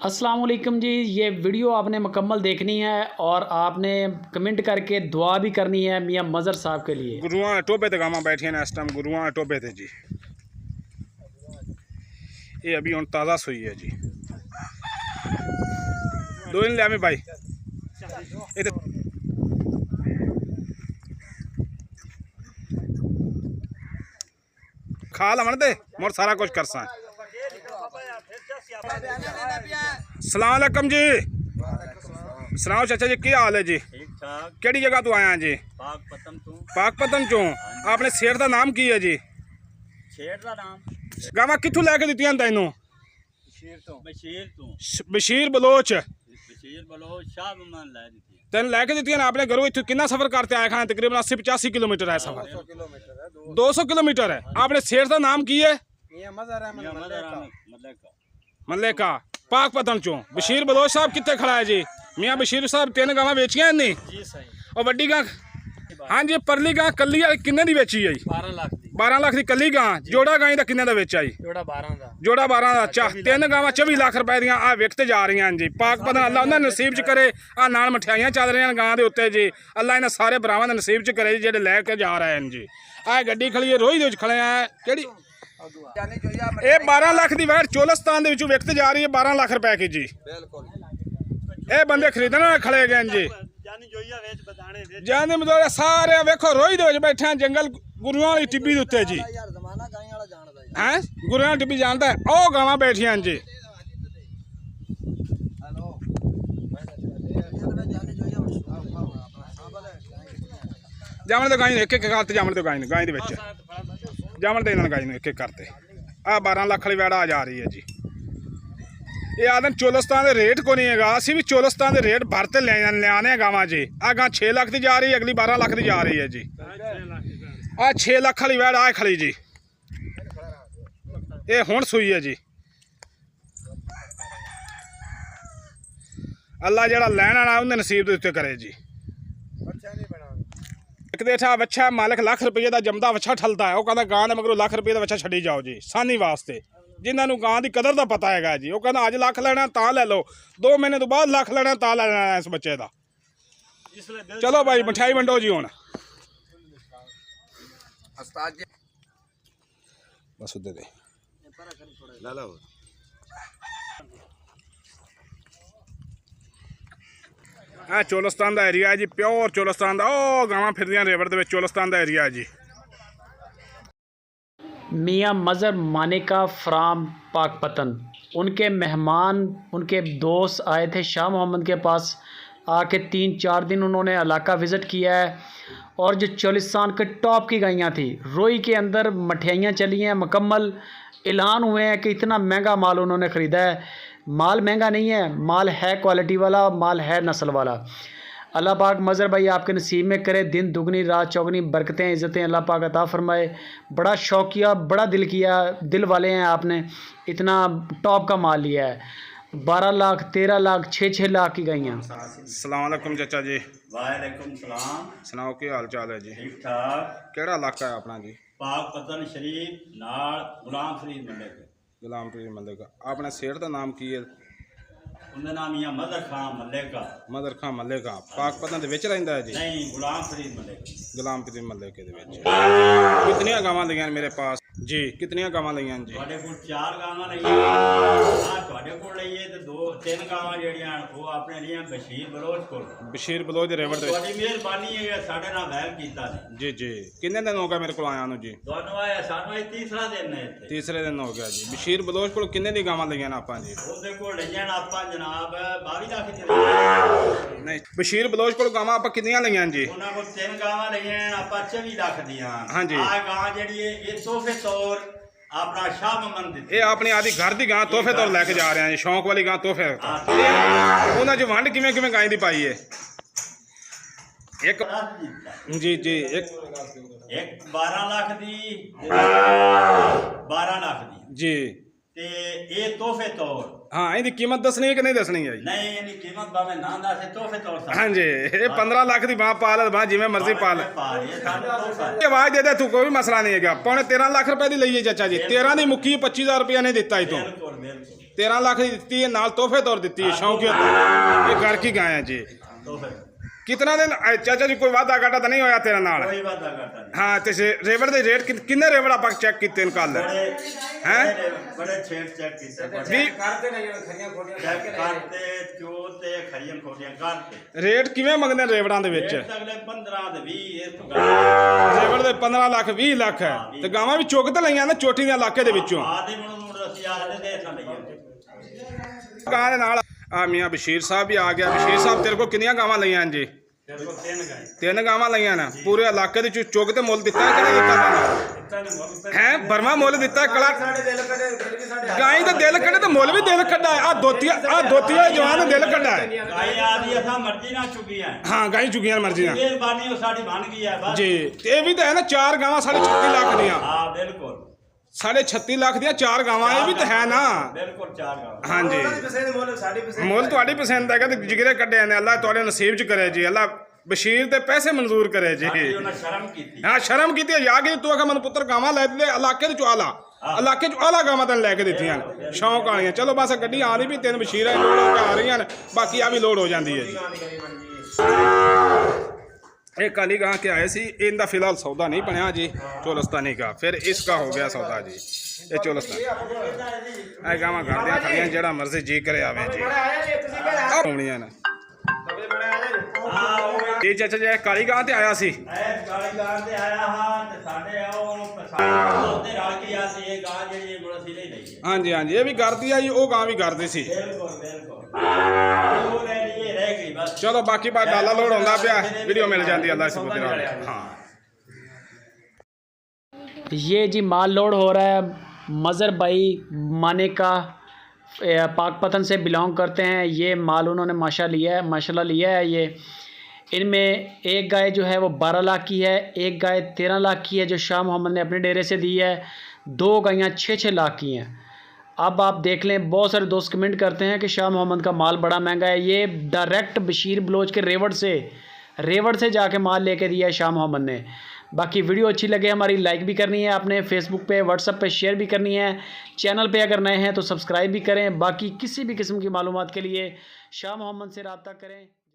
अस्सलाम वालेकुम जी। ये वीडियो आपने मुकम्मल देखनी है और आपने कमेंट करके दुआ भी करनी है मियाँ मज़र साहब के लिए। गुरुआ टोबे ते गावां बैठियां ने इस टाइम गुरुआ टोबे ते जी। ये अभी हुण ताज़ा सूई है जी। दो दिन लिया भाई ये खा लवन दे मोर सारा कुछ कर सा। सलाम अलैकुम जी। सलाम चाचा जी, क्या हाल है जी? केड़ी जगह तो आया जी? पाकपतन चो। आपने शेर का नाम की है जी? गावां कित्थों लैके दित्तियां तैनूं? बशीर बलोच तेन लैके दित्तियां। आपने घरों इत्थों कितना सफर करते आए खाने? तकरीबन 80-85 किलोमीटर है सफर। 200 किलोमीटर है। आपने शेर का नाम की है? मल्लेका पाकपतन चो। बशीर बलोच साहब कितने खड़ा है जी? मियाँ बशीर साहब 3 गावां बेचियां नहीं और वड्डी गां? हाँ जी। परली गां कली किन्ने दी बेची है? 12 लाख की कली गां। जोड़ा गाई दा किन्ने दा बेचा जी? जोड़ा 12 दा। अच्छा, 3 गावां 24 लाख रुपए दियां आ विकते जा रही हैं जी। पाकपतन अल्लाह उन्हें नसीब च करे। आ नाल मठियाइयां चल रही हैं गां दे उत्ते जी। अल्लाह इन्हें सारे भरावां दे नसीब च करे जी जेडे लैके जा रहे हैं जी। आ गड्डी खड़ी है रोही दे विच खड़े हैं केड़ी ये 12 लाख की वैट चोलस्तान दे विचों विकते जा रही है 12 लाख रुपए की जी। ये बंदे खरीदने खड़े गए जी। जाने मतलब सारे वेखो रोही दे बैठे हैं जंगल गुरुआं वाली टिब्बी दे उत्ते जी। हैं गुरुआं वाली टिब्बी जानता है? ओ गावां बैठियां जी। जामन तो गाई एक एक करते जामन तो गाई दे जामन तो इन्होंने गाई एक एक करते। आ 12 लाख वाली वैड़ आ जा रही है जी। ये आदन चोलस्तान के रेट को नहीं है। असी भी चोलस्तान के रेट भरते लियाने गावां जी। आ गां 6 लाख की जा रही है, अगली 12 लाख की जा रही है जी। आ 6 लाख वाली वैड़ आ खड़ी जी। ये हुण सूई है जी। अल्लाह जड़ा लैन आना उन्हें नसीब दे उत्ते करे जी। एक देखा बच्चा मालिक लाख रुपये का जमदा बच्चा ठलता है। वह कहता गां के मगरों लाख रुपये का बच्चा छड़ी जाओ जी सानी वास्ते। जिन्होंने गां की कदर का पता है जी। वह कहता अज लख लेना ता ले लो, 2 महीने तो बाद लख लेना ता ले लेना इस बच्चे का। चलो भाई मिठाई वंडो जी हुण। बस उदे दे आ चोलस्तान का एरिया है जी। प्योर चोलस्तान का। ओ गावां फिरदियां रिवर दे विच चोलस्तान का एरिया है जी। मियाँ मज़र मानिका फ्राम पाकपतन। उनके मेहमान उनके दोस्त आए थे शाह मोहम्मद के पास। आके 3-4 दिन उन्होंने इलाका विज़िट किया है और जो चोलिस्तान के टॉप की गायें थी रोई के अंदर मठियाइयाँ चली हैं। मुकम्मल ऐलान हुए हैं कि इतना महंगा माल उन्होंने ख़रीदा है। माल महंगा नहीं है, माल है क्वालिटी वाला, माल है नस्ल वाला। अल्लाह पाक मज़र भाई आपके नसीब में करे दिन दुगनी रात चौगनी बरकतें इज़्ज़तें अल्लाह पाक अता फरमाए। बड़ा शौकिया बड़ा दिल वाले हैं आपने। इतना टॉप का माल लिया है। 12 लाख 13 लाख 6-6 लाख की गायें। अस्सलाम वालेकुम चाचा जी। वालेकुम सलाम। सुनाओ की हाल चाल है जी? ठीक ठाक। केड़ा इलाका है अपना जी? पाकपतन शरीफ नाल गुलाम फरीद मलिक। गुलाम फरीद मलिक। आपने शेर का नाम की है? उनका नाम मियां मदर खां मलिक। मदर खां मलिक। पाकपतन दे विच रहिंदा है जी? नहीं, गुलाम फरीद मलिक। गुलाम फरीद मलिक दे विच। कितनियां गावां लईयां मेरे पास जी? कितनियां गावां लईयां जी? ਤੁਹਾਡੇ ਕੋਲ 4 ਗਾਵਾਂ ਲਈਆਂ ਆ। ਤੁਹਾਡੇ ਕੋਲ ਲਈਏ ਤੇ 2-3 ਗਾਵਾਂ ਜਿਹੜੀਆਂ ਉਹ ਆਪਣੇ ਲਈਆਂ ਬਸ਼ੀਰ ਬਲੋਚ ਕੋਲ। बशीर बलोच रिवर दे। ਤੁਹਾਡੀ ਮਿਹਰਬਾਨੀ ਹੈ ਸਾਡੇ ਨਾਲ ਵੈਲ ਕੀਤਾ ਨੇ जी जी। किन्ने दिन हो गए मेरे को आया जी? ਤੁਹਾਨੂੰ ਆਇਆ ਸਾਨੂੰ ਇਹ ਤੀਸਰਾ ਦਿਨ ਹੈ ਇੱਥੇ। तीसरे दिन हो गया जी। बशीर बलोच को किन्ने दी गावां लईयां ने आपां जी? ਉਹਦੇ ਕੋਲ ਲਈਆਂ ਆਪਾਂ ਜਨਾਬ 22 ਲੱਖ ਦੀ ਲਈਆਂ। नहीं बशीर बलोच को गावां आपां कितनियां लईयां जी? ਉਹਨਾਂ ਕੋਲ 3 ਗਾਵਾਂ ਲਈਆਂ ਆਪਾਂ 24 ਲੱਖ ਦੀਆਂ। ਹਾਂਜੀ। ਆ ਗਾਂ ਜਿਹੜੀ ਹੈ ਇਹ ਤੋਹਫੇ ਤੌਰ अपना शाह मोहम्मद दी। ये अपनी आदि घर की गां तोहफे तौर लैके जा रहे हैं जी। शौक वाली गां तोहफे। उन्होंने जो वंड किवें गाय की पाई है? एक जी जी एक 12 लाख दी 12 लाख दी जी। ते ये तोहफे तौर। हाँ इहदी कीमत दसनी है कि नहीं दसनी है? नहीं इहदी कीमत भावें ना दसे तोहफे तौर सा। हाँ जी। ये 15 लाख की बां पाल बां जिवें मर्जी पाल। ये साडा तोहफा है। आवाज दे दे तू कोई मसला नहीं है। 13.5 लाख रुपए की लई है चाचा जी। 13 की मुक्की 25,000 रुपया नहीं दिता ही तू। बिल्कुल बिल्कुल। 13 लाख की दी है, नाल तोहफे तौर दी है शौकियत तौर। ये घर की गाय है जी। तो फिर कितना दिन चाचा जी कोई वादा घाटा तो नहीं होया तेरे नाल? कोई वादा करता नहीं। हाँ ते रेवड़ दे रेट किन्ने रेवड़ आप चेक कीते कल बड़े हैं? बड़े छेड़ चेक कीते भी चेक करते चोते खड़ियां खोटियां करते रेट किवें मंगदे रेवड़ां दे विच? रेट अगले 15 ते 20 इस तो गा रेवड़ दे 15 लाख 20 लाख है ते गावां भी चुग ते लईआं ने चोटी दे इलाके दे विचों। आदे मुड़ ਅਸੀਂ ਆਖਦੇ ਦੇ ਇਥਾਂ ਲਈਏ गां दे नाल आ मियां बशीर साहब भी आ गया। बशीर साहब तेरे को कितनियां गावां लईआं जी? ਤੇਰੇ ਕੋਲ ਤਿੰਨ ਗਾਏ 3 गावां लईआं ने पूरे इलाके दे विच चुग ते मुੱਲ ਦਿੱਤਾ है कि नहीं ਦਿੱਤਾ? ਇੱਥੇ ਨੇ ਮੁੱਲ है बर्मा मुੱਲ ਦਿੱਤਾ कला गाय ਦਾ ਦਿਲ ਕੱਢੇ ਤੇ ਮੁੱਲ ਵੀ ਦਿਲ ਕੱਢਾ ਆ ਦੋਤੀਆ ਜਵਾਨ ਨੇ ਦਿਲ ਕੱਢਾ ਹੈ। ਗਾਏ ਆਦੀ ਅਸਾਂ ਮਰਜ਼ੀ ਨਾਲ ਚੁੱਕੀਆਂ ਹਾਂ ਗਾਈ ਚੁਗੀਆਂ ਮਰਜ਼ੀ ਨਾਲ ਮਿਹਰਬਾਨੀ ਉਹ ਸਾਡੀ ਬਣ ਗਈ ਹੈ ਬਸ ਜੀ। ਤੇ ਇਹ ਵੀ ਤਾਂ ਹੈ ਨਾ 4 ਗਾਵਾਂ 36 ਲੱਖ ਦੀਆਂ, ਹਾਂ ਬਿਲਕੁਲ 36 ਲੱਖ ਦੀਆਂ 4 ਗਾਵਾਂ ਇਹ ਵੀ ਤਾਂ ਹੈ ਨਾ। ਬਿਲਕੁਲ ਚਾਰ ਗਾਵਾਂ ਹਾਂਜੀ ਮੁੱਲ ਤੁਹਾਡੀ ਪਸੰਦ ਹੈਗਾ ਤੇ ਜਿਗਰੇ ਕੱਢੇ ਨੇ ਅੱਲਾਹ ਤੁਹਾਡੇ ਨਸੀਬ ਚ ਕਰੇ ਜੀ। ਅੱਲਾਹ ਬਸ਼ੀਰ ਦੇ ਪੈਸੇ ਮਨਜ਼ੂਰ ਕਰੇ ਜੀ। ਸਾਡੀ ਉਹਨਾਂ ਸ਼ਰਮ ਕੀਤੀ ਹਾਂ ਸ਼ਰਮ ਕੀਤੀ ਜਾ ਕੇ ਤੂੰ ਆਖਾ ਮੈਨੂੰ ਪੁੱਤਰ ਗਾਵਾਂ ਲੈ ਦੇ ਇਲਾਕੇ ਚ ਆਲਾ ਇਲਾਕੇ ਚ ਆਲਾ ਗਾਵਾਂ ਤੈਨੂੰ ਲੈ ਕੇ ਦਿੱਤੀਆਂ ਨੇ ਸ਼ੌਂਕ ਵਾਲੀਆਂ। ਚਲੋ ਬਸ ਗੱਡੀ ਆ ਰਹੀ ਵੀ 3 ਬਸ਼ੀਰਾਂ ਲੋੜ ਹੋ ਕੇ ਆ ਰਹੀਆਂ ਨੇ, ਬਾਕੀ ਆ ਵੀ ਲੋਡ ਹੋ ਜਾਂਦੀ ਹੈ ਜੀ। ਇਹ ਕਾਲੀ गां के आए सी इनका फिलहाल सौदा नहीं बनया जी चोलस्तानी का, फिर इसका हो गया सौदा जी। ये चोलस्तान ए गावां करदियां खड़ियां जेड़ा मर्जी जी करे आवे जी होणियां ने जी। चाचा जी काली गां ते आया सी ਇਹ ਗਾਲੀਦਾਰ ਤੇ ਆਇਆ ਹਾਂ ਤੇ ਸਾਡੇ ਉਹ ਪਸਾਰ ਤੇ ਰਲ ਕੇ ਆ ਸੀ ਇਹ ਗਾਂ ਜਿਹੜੀ ਮੁੜ ਅਸੀਂ ਨਹੀਂ ਲਈ हाँ जी हाँ जी। ये भी करदी है जी, वो गां भी करदी सी। ਬਿਲਕੁਲ ਬਿਲकुल ਉਹ ਲੈ ਲਈਏ ਰਹਿ ਗਈ ਬਸ। चलो बाकी बात डाला लोड होंदा पिया वीडियो मिल जाती है अल्लाह सुबह नाल। हाँ ये जी माल लोड हो रहा है। मज़र भाई माने का पाकपतन से बिलोंग करते हैं। ये माल उन्होंने माशाल्लाह लिया है। ये इनमें एक गाय जो है वो 12 लाख की है, एक गाय 13 लाख की है जो शाह मोहम्मद ने अपने डेरे से दी है, 2 गायें 6-6 लाख की हैं। अब आप देख लें, बहुत सारे दोस्त कमेंट करते हैं कि शाह मोहम्मद का माल बड़ा महंगा है। ये डायरेक्ट बशीर बलोच के रेवड़ से जाके माल लेके दिया है शाह मोहम्मद ने। बाकी वीडियो अच्छी लगे हमारी लाइक भी करनी है, आपने फेसबुक पे व्हाट्सएप पे शेयर भी करनी है। चैनल पे अगर नए हैं तो सब्सक्राइब भी करें। बाकी किसी भी किस्म की मालूमात के लिए शाह मोहम्मद से रब्ता करें।